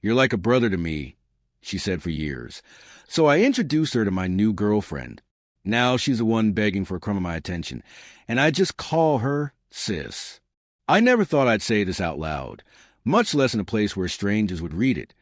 "You're like a brother to me," she said for years. So I introduced her to my new girlfriend. Now she's the one begging for a crumb of my attention, and I just call her Sis. I never thought I'd say this out loud, much less in a place where strangers would read it.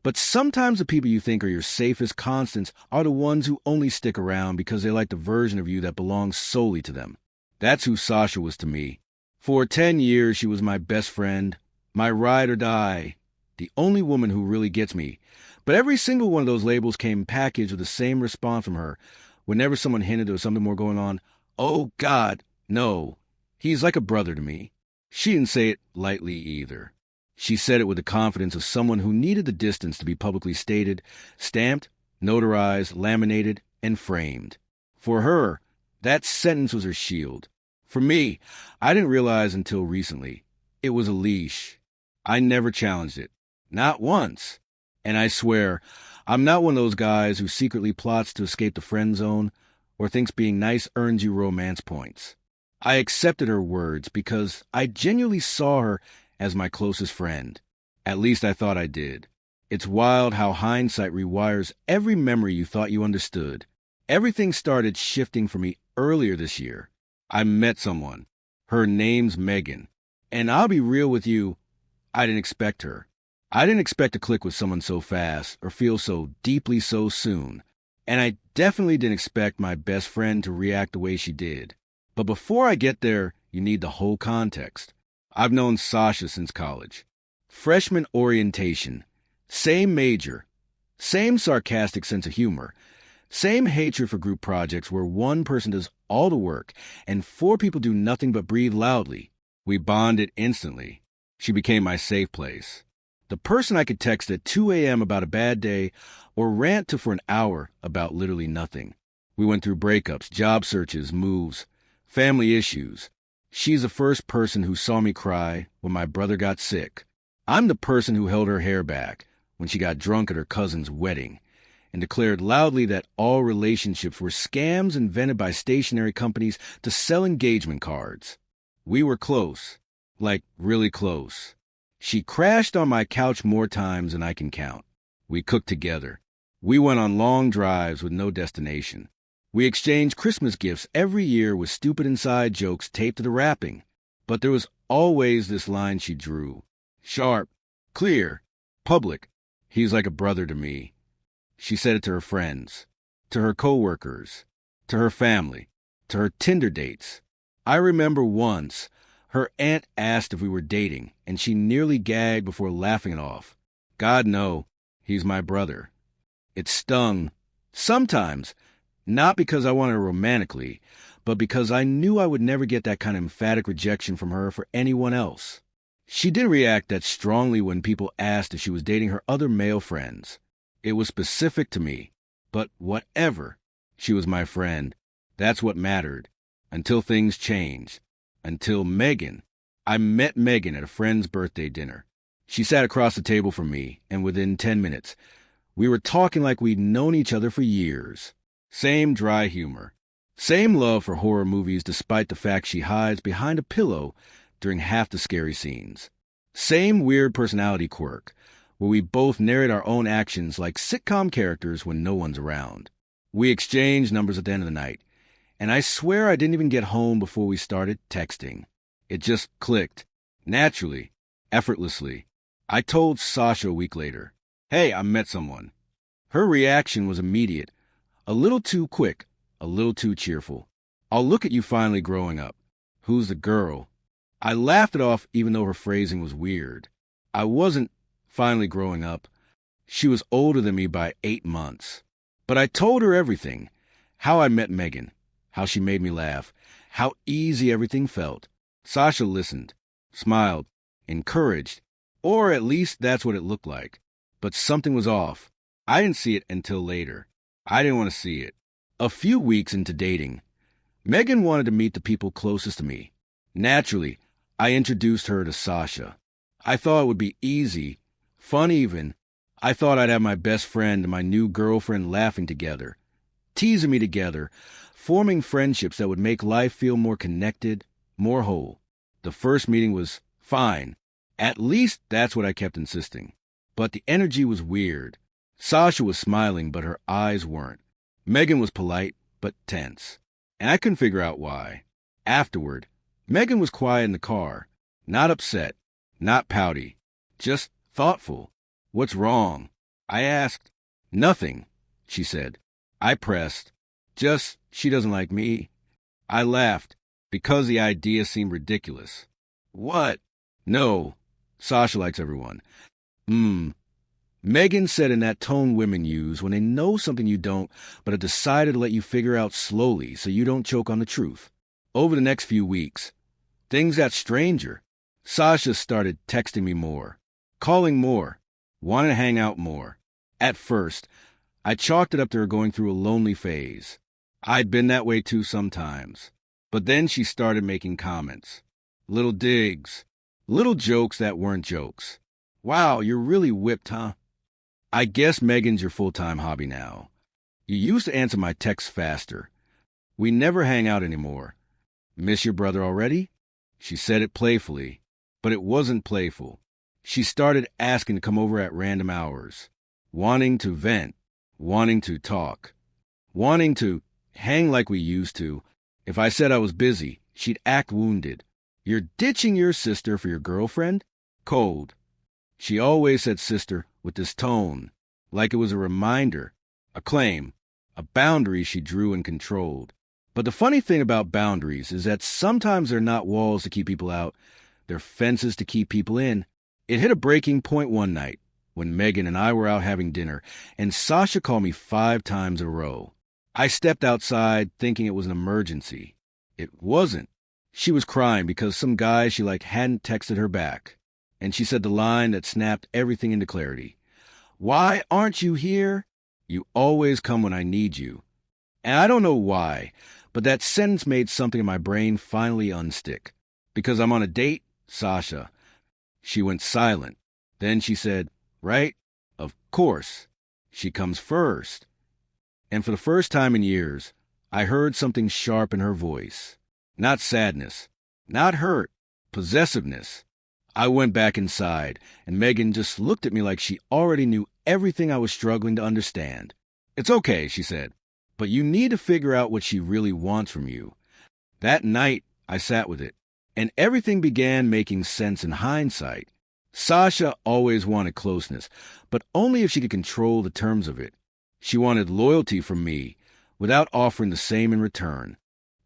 But sometimes the people you think are your safest constants are the ones who only stick around because they like the version of you that belongs solely to them. That's who Sasha was to me. For 10 years, she was my best friend, my ride or die, the only woman who really gets me. But every single one of those labels came packaged with the same response from her. Whenever someone hinted there was something more going on, "Oh, God, no. He's like a brother to me." She didn't say it lightly either. She said it with the confidence of someone who needed the distance to be publicly stated, stamped, notarized, laminated, and framed. For her, that sentence was her shield. For me, I didn't realize until recently. It was a leash. I never challenged it. Not once. And I swear, I'm not one of those guys who secretly plots to escape the friend zone or thinks being nice earns you romance points. I accepted her words because I genuinely saw her as my closest friend. At least I thought I did. It's wild how hindsight rewires every memory you thought you understood. Everything started shifting for me earlier this year. I met someone. Her name's Megan. And I'll be real with you, I didn't expect her. I didn't expect to click with someone so fast or feel so deeply so soon. And I definitely didn't expect my best friend to react the way she did. But before I get there, you need the whole context. I've known Sasha since college. Freshman orientation. Same major. Same sarcastic sense of humor. Same hatred for group projects where one person does all the work and 4 people do nothing but breathe loudly. We bonded instantly. She became my safe place. The person I could text at 2 a.m. about a bad day or rant to for an hour about literally nothing. We went through breakups, job searches, moves, family issues. She's the first person who saw me cry when my brother got sick. I'm the person who held her hair back when she got drunk at her cousin's wedding and declared loudly that all relationships were scams invented by stationery companies to sell engagement cards. We were close, like really close. She crashed on my couch more times than I can count. We cooked together. We went on long drives with no destination. We exchanged Christmas gifts every year with stupid inside jokes taped to the wrapping. But there was always this line she drew. Sharp, clear, public. He's like a brother to me. She said it to her friends, to her coworkers, to her family, to her Tinder dates. I remember once, her aunt asked if we were dating, and she nearly gagged before laughing it off. God, no, he's my brother. It stung. Sometimes, not because I wanted her romantically, but because I knew I would never get that kind of emphatic rejection from her for anyone else. She didn't react that strongly when people asked if she was dating her other male friends. It was specific to me, but whatever. She was my friend. That's what mattered. Until things changed. Until Megan. I met Megan at a friend's birthday dinner. She sat across the table from me, and within 10 minutes, we were talking like we'd known each other for years. Same dry humor. Same love for horror movies despite the fact she hides behind a pillow during half the scary scenes. Same weird personality quirk, where we both narrate our own actions like sitcom characters when no one's around. We exchanged numbers at the end of the night, and I swear I didn't even get home before we started texting. It just clicked. Naturally. Effortlessly. I told Sasha a week later, "Hey, I met someone." Her reaction was immediate. A little too quick. A little too cheerful. "I'll look at you finally growing up. Who's the girl?" I laughed it off even though her phrasing was weird. I wasn't finally growing up. She was older than me by 8 months. But I told her everything. How I met Megan. How she made me laugh. How easy everything felt. Sasha listened. Smiled. Encouraged. Or at least that's what it looked like. But something was off. I didn't see it until later. I didn't want to see it. A few weeks into dating, Megan wanted to meet the people closest to me. Naturally, I introduced her to Sasha. I thought it would be easy, fun even. I thought I'd have my best friend and my new girlfriend laughing together, teasing me together, forming friendships that would make life feel more connected, more whole. The first meeting was fine. At least that's what I kept insisting. but the energy was weird. Sasha was smiling, but her eyes weren't. Megan was polite, but tense, and I couldn't figure out why. Afterward, Megan was quiet in the car, not upset, not pouty, just thoughtful. "What's wrong?" I asked. "Nothing," she said. I pressed. "Just, she doesn't like me." I laughed, because the idea seemed ridiculous. "What?" "No, Sasha likes everyone." Megan said in that tone women use when they know something you don't, but have decided to let you figure out slowly so you don't choke on the truth. Over the next few weeks, things got stranger. Sasha started texting me more, calling more, wanting to hang out more. At first, I chalked it up to her going through a lonely phase. I'd been that way too sometimes. But then she started making comments. Little digs. Little jokes that weren't jokes. "Wow, you're really whipped, huh?" "I guess Megan's your full-time hobby now. You used to answer my texts faster. We never hang out anymore. Miss your brother already?" She said it playfully, but it wasn't playful. She started asking to come over at random hours, wanting to vent, wanting to talk, wanting to hang like we used to. If I said I was busy, she'd act wounded. "You're ditching your sister for your girlfriend?" Cold. She always said sister with this tone, like it was a reminder, a claim, a boundary she drew and controlled. But the funny thing about boundaries is that sometimes they're not walls to keep people out, they're fences to keep people in. It hit a breaking point one night when Megan and I were out having dinner, and Sasha called me 5 times in a row. I stepped outside thinking it was an emergency. It wasn't. She was crying because some guy she liked hadn't texted her back. And she said the line that snapped everything into clarity. "Why aren't you here? You always come when I need you." And I don't know why, but that sentence made something in my brain finally unstick. "Because I'm on a date, Sasha." She went silent. Then she said, "Right? Of course. She comes first." And for the first time in years, I heard something sharp in her voice. Not sadness, not hurt, possessiveness. I went back inside, and Megan just looked at me like she already knew everything I was struggling to understand. "It's okay," she said, "but you need to figure out what she really wants from you." That night, I sat with it, and everything began making sense in hindsight. Sasha always wanted closeness, but only if she could control the terms of it. She wanted loyalty from me without offering the same in return.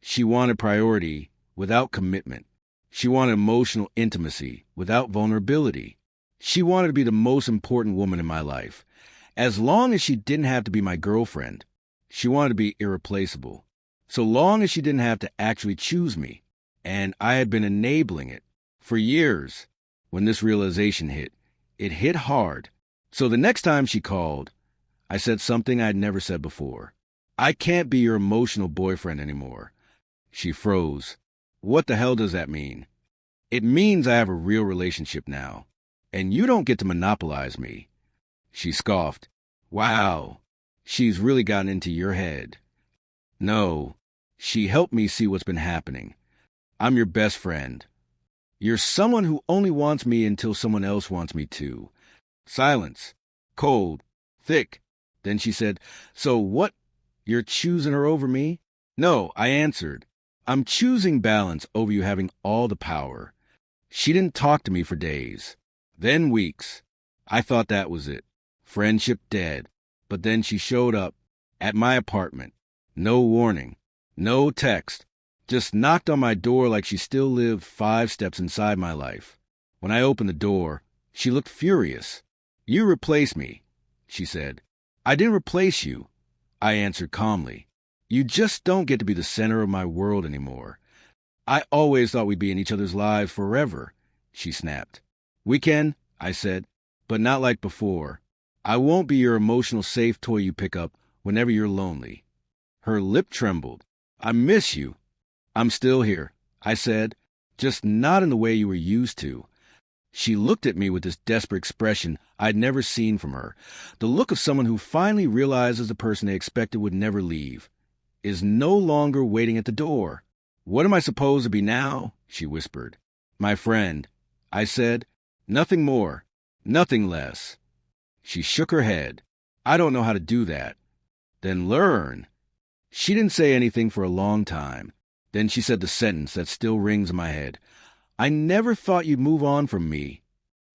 She wanted priority without commitment. She wanted emotional intimacy without vulnerability. She wanted to be the most important woman in my life. As long as she didn't have to be my girlfriend, she wanted to be irreplaceable. So long as she didn't have to actually choose me. And I had been enabling it for years. When this realization hit, it hit hard. So the next time she called, I said something I'd never said before. "I can't be your emotional boyfriend anymore." She froze. "What the hell does that mean?" "It means I have a real relationship now, and you don't get to monopolize me." She scoffed. "Wow, she's really gotten into your head." "No, she helped me see what's been happening. I'm your best friend. You're someone who only wants me until someone else wants me too." Silence. Cold. Thick. Then she said, "So what? You're choosing her over me?" "No," I answered. "I'm choosing balance over you having all the power." She didn't talk to me for days. Then weeks. I thought that was it. Friendship dead. But then she showed up at my apartment. No warning. No text. Just knocked on my door like she still lived 5 steps inside my life. When I opened the door, she looked furious. "You replaced me," she said. "I didn't replace you," I answered calmly. "You just don't get to be the center of my world anymore." "I always thought we'd be in each other's lives forever," she snapped. "We can," I said, "but not like before. I won't be your emotional safe toy you pick up whenever you're lonely." Her lip trembled. "I miss you." "I'm still here," I said, "just not in the way you were used to." She looked at me with this desperate expression I'd never seen from her, the look of someone who finally realizes the person they expected would never leave is no longer waiting at the door. "What am I supposed to be now?" she whispered. "My friend," I said. "Nothing more, nothing less." She shook her head. I don't know how to do that. Then learn. She didn't say anything for a long time. Then she said the sentence that still rings in my head. I never thought you'd move on from me.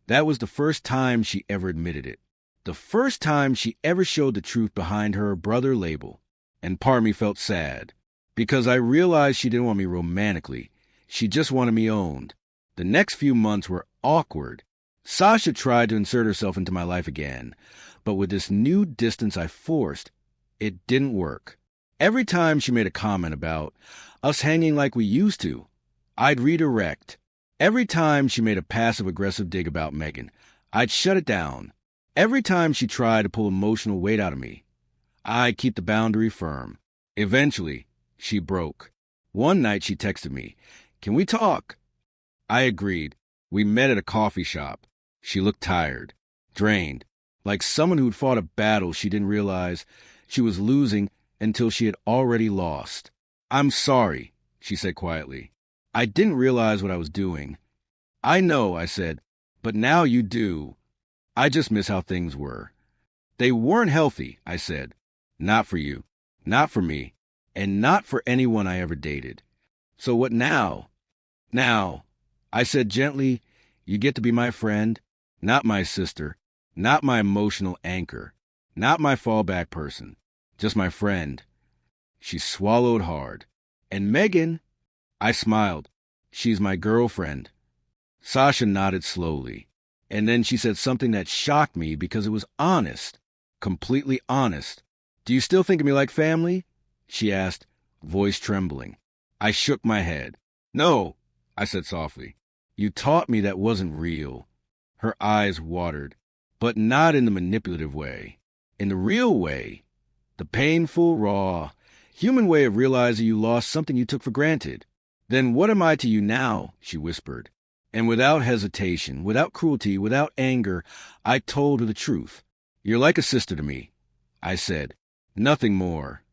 That was the first time she ever admitted it. The first time she ever showed the truth behind her brother label. And part of me felt sad. Because I realized she didn't want me romantically. She just wanted me owned. The next few months were awkward. Sasha tried to insert herself into my life again. But with this new distance I forced, it didn't work. Every time she made a comment about us hanging like we used to, I'd redirect. Every time she made a passive-aggressive dig about Megan, I'd shut it down. Every time she tried to pull emotional weight out of me, I'd keep the boundary firm. Eventually, she broke. One night she texted me, "Can we talk?" I agreed. We met at a coffee shop. She looked tired, drained, like someone who'd fought a battle she didn't realize she was losing until she had already lost. "I'm sorry," she said quietly. "I didn't realize what I was doing." "I know," I said, "but now you do. I just miss how things were." "They weren't healthy," I said. "Not for you, not for me, and not for anyone I ever dated." "So what now?" "Now," I said gently, "you get to be my friend, not my sister, not my emotional anchor, not my fallback person, just my friend." She swallowed hard. "And Megan?" I smiled. "She's my girlfriend." Sasha nodded slowly, and then she said something that shocked me because it was honest, completely honest. "Do you still think of me like family?" she asked, voice trembling. I shook my head. "No," I said softly. "You taught me that wasn't real." Her eyes watered, but not in the manipulative way. In the real way. The painful, raw, human way of realizing you lost something you took for granted. "Then what am I to you now?" she whispered. And without hesitation, without cruelty, without anger, I told her the truth. "You're like a sister to me," I said. "Nothing more."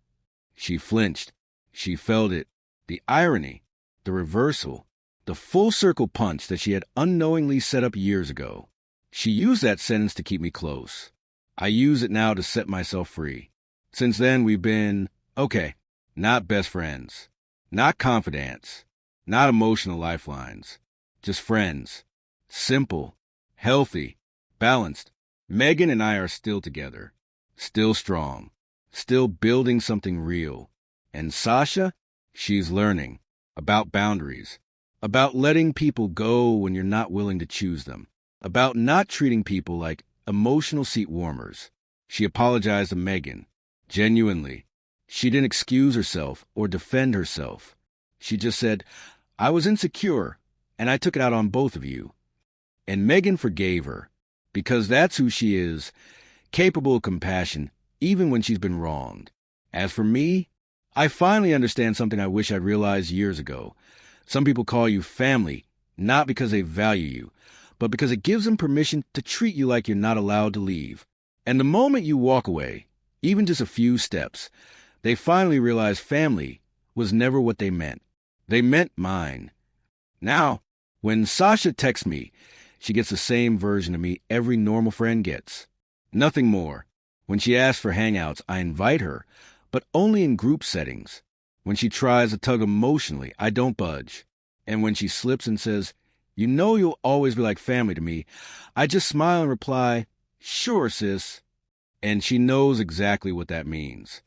She flinched. She felt it. The irony, the reversal, the full circle punch that she had unknowingly set up years ago. She used that sentence to keep me close. I use it now to set myself free. Since then, we've been, okay, not best friends, not confidants, not emotional lifelines, just friends. Simple, healthy, balanced. Megan and I are still together, still strong, still building something real. And Sasha, she's learning about boundaries, about letting people go when you're not willing to choose them, about not treating people like emotional seat warmers. She apologized to Megan, genuinely. She didn't excuse herself or defend herself. She just said, "I was insecure, and I took it out on both of you." And Megan forgave her, because that's who she is, capable of compassion, even when she's been wronged. As for me, I finally understand something I wish I'd realized years ago. Some people call you family, not because they value you, but because it gives them permission to treat you like you're not allowed to leave. And the moment you walk away, even just a few steps, they finally realize family was never what they meant. They meant mine. Now, when Sasha texts me, she gets the same version of me every normal friend gets. Nothing more. When she asks for hangouts, I invite her, but only in group settings. When she tries to tug emotionally, I don't budge. And when she slips and says, "You know you'll always be like family to me," I just smile and reply, "Sure, sis." And she knows exactly what that means.